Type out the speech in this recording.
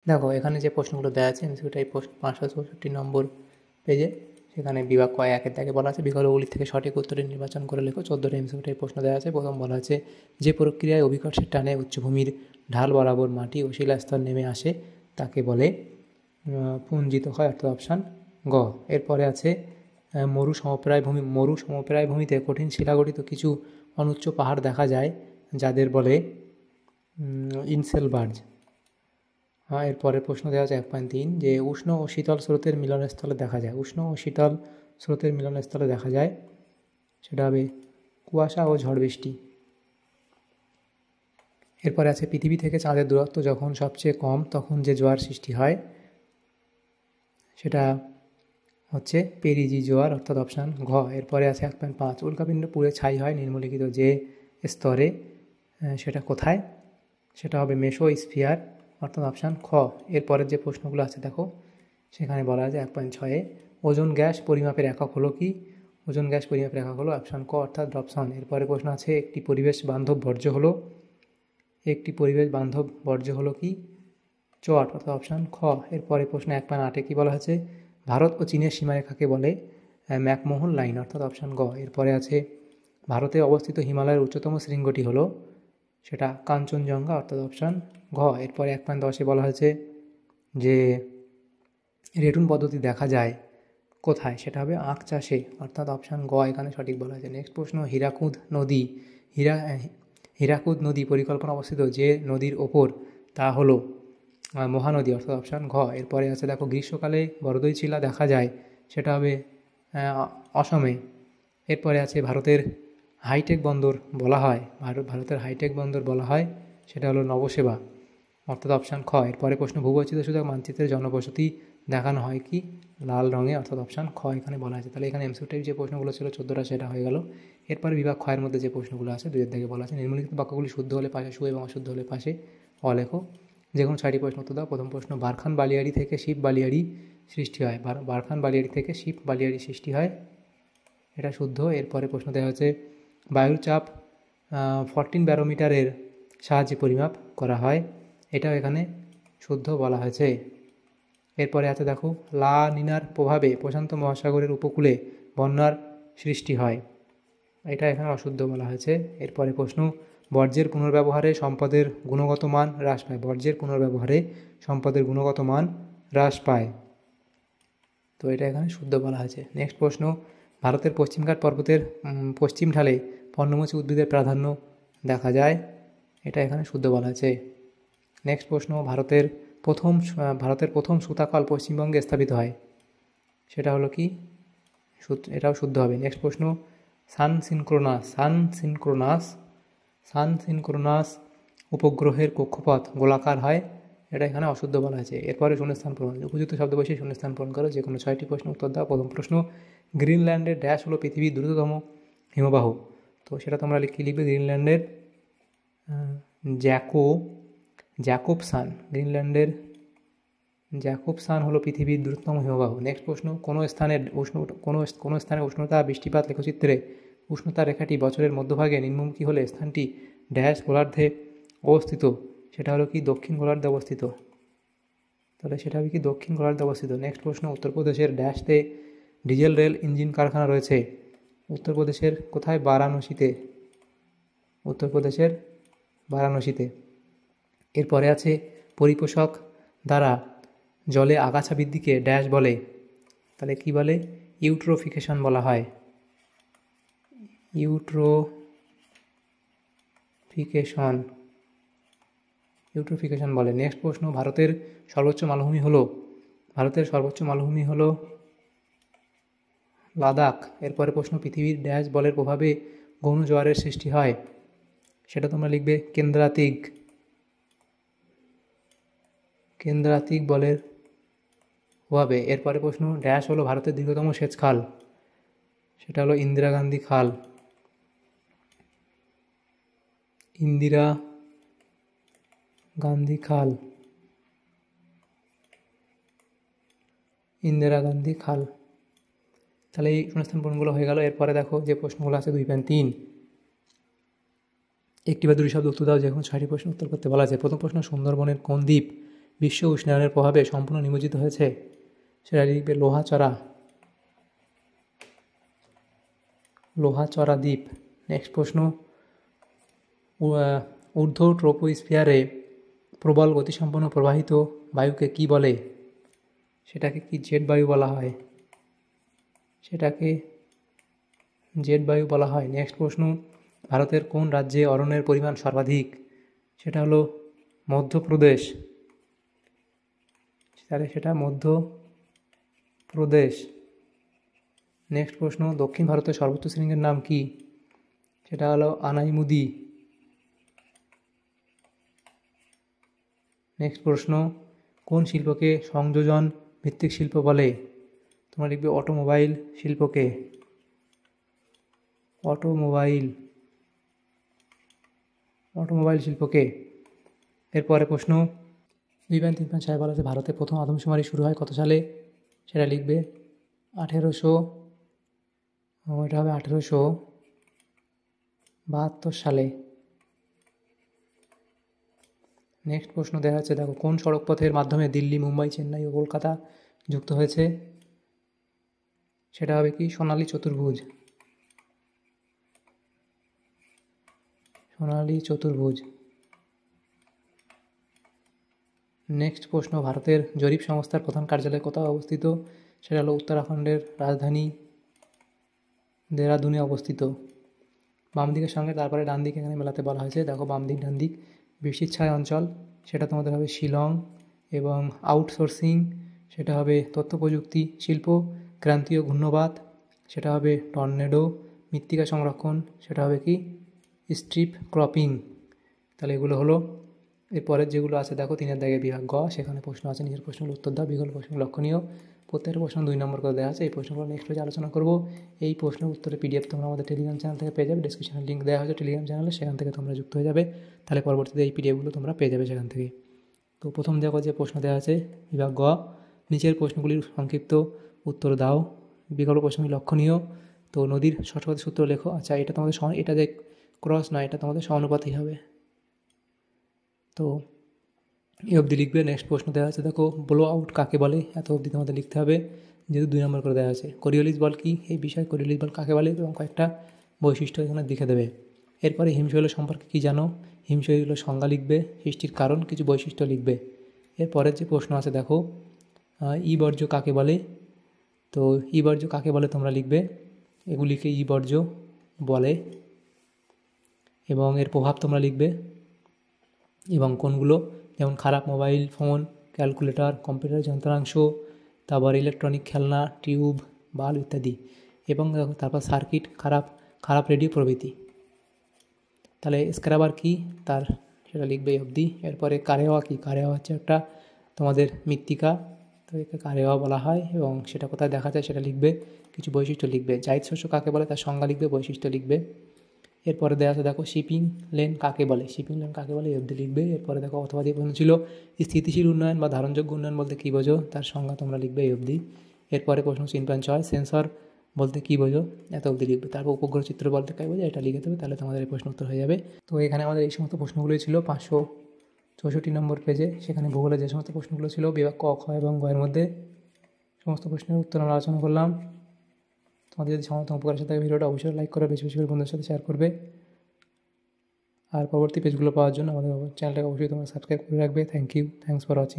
দেখো এখানে যে প্রশ্নগুলো দেওয়া আছে এমসিকিউটা এই প্রশ্ন 564 নম্বর পেজে, সেখানে বিভাগ কয় একের দাগে বলা আছে বিকল্পগুলি থেকে সঠিক উত্তরটি নির্বাচন করে লেখো। 14টা এমসিকিউটা এই প্রশ্ন দেওয়া আছে। প্রথম বলা আছে যে প্রক্রিয়ায় অভিকর্ষের টানে উচ্চভূমির ঢাল বরাবর মাটি ও শিলাস্তর নেমে আসে তাকে বলে পুঞ্জিত হয়, অর্থাৎ অপশান গ। এরপরে আছে মরু সমপ্রায় ভূমিতে কঠিন শিলাগঠিত কিছু অনুচ্চ পাহাড় দেখা যায় যাদের বলে ইনসেলবার্জ। এরপরের প্রশ্ন দেওয়া আছে 1.3 যে উষ্ণ ও শীতল স্রোতের মিলনস্থলে দেখা যায়, উষ্ণ ও শীতল স্রোতের মিলনস্থলে দেখা যায় সেটা হবে কুয়াশা ও ঝড় বৃষ্টি। এরপরে আছে পৃথিবী থেকে চাঁদের দূরত্ব যখন সবচেয়ে কম তখন যে জোয়ার সৃষ্টি হয় সেটা হচ্ছে পেরিজি জোয়ার, অর্থাৎ অপশান ঘ। এরপরে আছে 1.5 উল্কাপিণ্ড পুড়ে ছাই হয় নিম্নলিখিত যে স্তরে সেটা কোথায়, সেটা হবে মেসোস্ফিয়ার, অর্থাৎ অপশান খ। এরপরের যে প্রশ্নগুলো আছে দেখো সেখানে বলা আছে 1.6 ওজোন গ্যাস পরিমাপের একক হলো কি, ওজোন গ্যাস পরিমাপের একক হলো অপশান ক, অর্থাৎ ডপসন। এরপরে প্রশ্ন আছে একটি পরিবেশ বান্ধব বর্জ্য হলো কি, চট, অর্থাৎ অপশান খ। এরপরে প্রশ্ন 1.8 কি বলা হয়েছে ভারত ও চীনের সীমারেখাকে বলে ম্যাকমোহন লাইন, অর্থাৎ অপশান গ। এরপরে আছে ভারতে অবস্থিত হিমালয়ের উচ্চতম শৃঙ্গটি হলো সেটা কাঞ্চনজঙ্ঘা, অর্থাৎ অপশান ঘ। এরপরে 1.10 বলা হয়েছে যে রেটুন পদ্ধতি দেখা যায় কোথায়, সেটা হবে আখ চাষে, অর্থাৎ অপশান গ এখানে সঠিক বলা হয়েছে। নেক্সট প্রশ্ন হীরাকুদ নদী পরিকল্পনা অবস্থিত যে নদীর ওপর তা হলো মহানদী, অর্থাৎ অপশান ঘ। এরপরে আছে দেখো গ্রীষ্মকালে বরদই চিলা দেখা যায় সেটা হবে অসমে। এরপরে আছে ভারতের হাইটেক বন্দর বলা হয় সেটা হলো নবসেবা, অর্থাৎ অপশান খ। এরপরে প্রশ্ন ভূবৈচিত্র্য সূচক মানচিত্রের জনবসতি দেখানো হয় কি, লাল রঙে, অর্থাৎ অপশান খ এখানে বলা আছে। তাহলে এখানে এমসিকিউ যে প্রশ্নগুলো ছিল 14টা সেটা হয়ে গেল। এরপরে বিভাগ ক্ষয়ের মধ্যে যে প্রশ্নগুলো আছে 2 থেকে বলা আছে নিম্নলিখিত বাক্যগুলি শুদ্ধ হলে পাশে সু এবং অশুদ্ধ হলে পাশে অলেখো। যে কোনো 6টি প্রশ্ন উত্তর দাও। প্রথম প্রশ্ন বারখান বালিয়াড়ি থেকে শিব বালিয়াড়ি সৃষ্টি হয়, বারখান বালিয়াড়ি থেকে শিব বালিয়াড়ি সৃষ্টি হয়, এটা শুদ্ধ। এরপরে প্রশ্ন দেওয়া হচ্ছে বায়ুর চাপ 14 ব্যারোমিটারের সাহায্যে পরিমাপ করা হয়, এটাও এখানে শুদ্ধ বলা হয়েছে। এরপরে আছে দেখো লা নিনার প্রভাবে প্রশান্ত মহাসাগরের উপকূলে বন্যার সৃষ্টি হয়, এটা এখানে অশুদ্ধ বলা হয়েছে। এরপরে প্রশ্ন বর্জ্যের পুনর্ব্যবহারে সম্পদের গুণগত মান হ্রাস পায়, তো এটা এখানে শুদ্ধ বলা হয়েছে। নেক্সট প্রশ্ন ভারতের পশ্চিমঘাট পর্বতের পশ্চিম ঢালে পর্ণমোচী উদ্ভিদের প্রাধান্য দেখা যায়, এটা এখানে শুদ্ধ বলা হয়েছে। নেক্সট প্রশ্ন ভারতের প্রথম সুতাকল পশ্চিমবঙ্গে স্থাপিত হয়, সেটা হলো কি, এটাও শুদ্ধ হবে। নেক্সট প্রশ্ন সানসিনক্রোনাস উপগ্রহের কক্ষপথ গোলাকার হয়, এটা এখানে অশুদ্ধ বলা আছে। এরপরে শূন্যস্থান পূরণ, উপযুক্ত শব্দ বসে শূন্যস্থান পূরণ করো, যে কোনো 6টি প্রশ্ন উত্তর দাও। প্রথম প্রশ্ন গ্রিনল্যান্ডের ড্যাশ হলো পৃথিবীর দ্রুততম হিমবাহ, তো সেটা তোমরা কী লিখবে, গ্রিনল্যান্ডের জ্যাকোবসান হলো পৃথিবীর দ্রুততম হিমবাহ। নেক্সট প্রশ্ন কোনো স্থানে উষ্ণতা বৃষ্টিপাত লেখচিত্রে উষ্ণতা রেখাটি বছরের মধ্যভাগে নিম্নমুখী হলে স্থানটি ড্যাশ গোলার্ধে অবস্থিত, সেটা হলো কি দক্ষিণ গোলার্ধে অবস্থিত, তাহলে সেটা হবে কি দক্ষিণ গোলার্ধে অবস্থিত। নেক্সট প্রশ্ন উত্তরপ্রদেশের ড্যাশতে ডিজেল রেল ইঞ্জিন কারখানা রয়েছে, উত্তরপ্রদেশের কোথায়, বারাণসীতে। এরপরে আছে পরিপোষক দ্বারা জলে আগাছা বৃদ্ধিকে ড্যাশ বলে, তাহলে কি বলে, ইউট্রোফিকেশন বলা হয়, ইউট্রোফিকেশন বলে। নেক্সট প্রশ্ন ভারতের সর্বোচ্চ মালভূমি হলো লাদাখ। এরপরে প্রশ্ন পৃথিবীর ড্যাশ বলের প্রভাবে গৌণ জোয়ারের সৃষ্টি হয়, সেটা তোমরা লিখবে কেন্দ্রাতিক বলের প্রভাবে। এরপরে প্রশ্ন ড্যাশ হলো ভারতের দীর্ঘতম সেচ খাল, সেটা হলো ইন্দিরা গান্ধী খাল। তাহলে এই শূন্যস্থান পূরণগুলো হয়ে গেল। এরপরে দেখো যে প্রশ্নগুলো আছে 2.3 একটি বা দুটি শব্দ উত্তর দাও, যে কোনো 6টি প্রশ্ন উত্তর করতে বলা আছে। প্রথম প্রশ্ন সুন্দরবনের কোন দ্বীপ বিশ্ব উষ্ণায়নের প্রভাবে সম্পূর্ণ নিমজ্জিত হয়েছে? সেটা লিখবে লোহাচড়া দ্বীপ। নেক্সট প্রশ্ন, ঊর্ধ্ব ট্রোপোস্ফিয়ারে প্রবল গতিসম্পন্ন প্রবাহিত বায়ুকে কি বলে? সেটাকে কি জেট বায়ু বলা হয়? নেক্সট প্রশ্ন, ভারতের কোন রাজ্যে অরণ্যের পরিমাণ সর্বাধিক? সেটা হলো মধ্যপ্রদেশ। তাহলে সেটা মধ্যপ্রদেশ। নেক্সট প্রশ্ন, দক্ষিণ ভারতের সর্বোচ্চ শৃঙ্গের নাম কি? সেটা হলো আনাইমুদি। নেক্সট প্রশ্ন, কোন শিল্পকে সংযোজন ভিত্তিক শিল্প বলে? তোমরা লিখবে অটোমোবাইল শিল্পকে। অটোমোবাইল শিল্পকে। এরপরে প্রশ্ন 2.3.6 বলা আছে ভারতে প্রথম আদমশুমারি শুরু হয় কত সালে? সেটা লিখবে 1872 সালে। নেক্সট প্রশ্ন দেখা যাচ্ছে, দেখো কোন সড়ক পথের মাধ্যমে দিল্লি, মুম্বাই, চেন্নাই ও কলকাতা যুক্ত হয়েছে? সেটা হবে কি সোনালী চতুর্ভুজ। নেক্সট প্রশ্ন, ভারতের জরিপ সংস্থার প্রধান কার্যালয় কোথায় অবস্থিত? সেটা হলো উত্তরাখণ্ডের রাজধানী দেরাদুনে অবস্থিত। বাম দিকের সঙ্গে তারপরে ডান দিক এখানে মেলাতে বলা হয়েছে। দেখো বাম দিক ডান দিক, বৃষ্টির ছায়া অঞ্চল সেটা তোমাদের হবে শিলং, এবং আউটসোর্সিং সেটা হবে তথ্য প্রযুক্তি শিল্প, ক্রান্তীয় ঘূর্ণবাত সেটা হবে টর্নেডো, মৃত্তিকা সংরক্ষণ সেটা হবে কি স্ট্রিপ ক্রপিং। তাহলে এগুলো হলো। এরপরের যেগুলো আছে দেখো 3 দাগের বিভাগ গ, সেখানে প্রশ্ন আছে, নিজের প্রশ্নগুলো উত্তর দাও, বিকল্প প্রশ্ন লক্ষণীয়। প্রত্যেকটা প্রশ্ন 2 নম্বর করে দেওয়া আছে। এই প্রশ্নগুলো নেক্সট পেজে আলোচনা করব। এই প্রশ্নের উত্তরে পিডিএফ তোমরা আমাদের টেলিগ্রাম চ্যানেল থেকে পেয়ে যাবে। ডিসক্রিপশনে লিঙ্ক দেওয়া হয়েছে টেলিগ্রাম চ্যানেলে, সেখান থেকে তোমরা যুক্ত হয়ে যাবে। তাহলে পরবর্তীতে এই পিডিএফগুলো তোমরা পেয়ে যাবে সেখান থেকে। তো প্রথম দেখো যে প্রশ্ন দেওয়া আছে বিভাগ গ, নিচের প্রশ্নগুলির সংক্ষিপ্ত উত্তর দাও, বিকল্প প্রশ্নগুলি লক্ষণীয়। তো নদীর সঠিক সূত্র লেখো। আচ্ছা, এটা তোমাদের এটা যে ক্রস নয়, এটা তোমাদের সমানুপাতই হবে। তো এই অবধি লিখবে। নেক্সট প্রশ্ন দেওয়া আছে, দেখো ব্লো আউট কাকে বলে? এত অবধি তোমাদের লিখতে হবে, যেহেতু 2 নম্বর করে দেওয়া আছে। কোরিওলিস বল কি? এই বিষয়ে কোরিওলিস বল কাকে বলে এবং কয়েকটা বৈশিষ্ট্য এখানে লিখে দেবে। এরপরে হিমশৈল সম্পর্কে কী জানো? হিমশৈল সংজ্ঞা লিখবে, সৃষ্টির কারণ, কিছু বৈশিষ্ট্য লিখবে। এরপরের যে প্রশ্ন আছে দেখো, ই বর্জ্য কাকে বলে? তো ই বর্জ্য কাকে বলে তোমরা লিখবে, এগুলিকে ই বর্জ্য বলে, এবং এর প্রভাব তোমরা লিখবে, এবং কোনগুলো, যেমন খারাপ মোবাইল ফোন, ক্যালকুলেটর, কম্পিউটার যন্ত্রাংশ, তারপর ইলেকট্রনিক খেলনা, টিউব, বাল্ব ইত্যাদি, এবং তারপর সার্কিট, খারাপ রেডিও প্রভৃতি। তাহলে স্ক্রাবার কি তার সেটা লিখবে অবধি। এরপরে কারেওয়া কি? কারেওয়া হচ্ছে একটা তোমাদের মৃত্তিকা, তো একে কারেওয়া বলা হয়, এবং সেটা কোথায় দেখা যায় সেটা লিখবে, কিছু বৈশিষ্ট্য লিখবে। জায়িদ শস্য কাকে বলে তার সংজ্ঞা লিখবে, বৈশিষ্ট্য লিখবে। এরপরে দেওয়া আছে দেখো শিপিং লেন কাকে বলে? এই অবধি লিখবে। এরপরে দেখো অথবা দিয়ে প্রশ্ন ছিল স্থিতিশীল উন্নয়ন বা ধারণযোগ্য উন্নয়ন বলতে কী বোঝো, তার সংজ্ঞা তোমরা লিখবে এই অবধি। এরপরে প্রশ্ন 3.6 সেন্সর বলতে কী বোঝো, এত অবধি লিখবে। তারপর উপগ্রহ চিত্র বলতে কী বোঝো, এটা লিখে দেবে, তাহলে তোমাদের এই প্রশ্ন উত্তর হয়ে যাবে। তো এখানে আমাদের এই সমস্ত প্রশ্নগুলোই ছিল 564 নম্বর পেজে। সেখানে ভূগোলে যে সমস্ত প্রশ্নগুলো ছিল বিভাগ ক, খ এবং গ এর মধ্যে সমস্ত প্রশ্নের উত্তর আমরা আলোচনা করলাম। তোমাদের যদি সমস্ত উপকার সাথে ভিডিওটা অবশ্যই লাইক করে বেশি বেশি করে বন্ধুদের সাথে শেয়ার করবে। আর পরবর্তী পেজগুলো পাওয়ার জন্য আমাদের চ্যানেলটাকে অবশ্যই তোমরা সাবস্ক্রাইব করে রাখবে। Thanks for watching.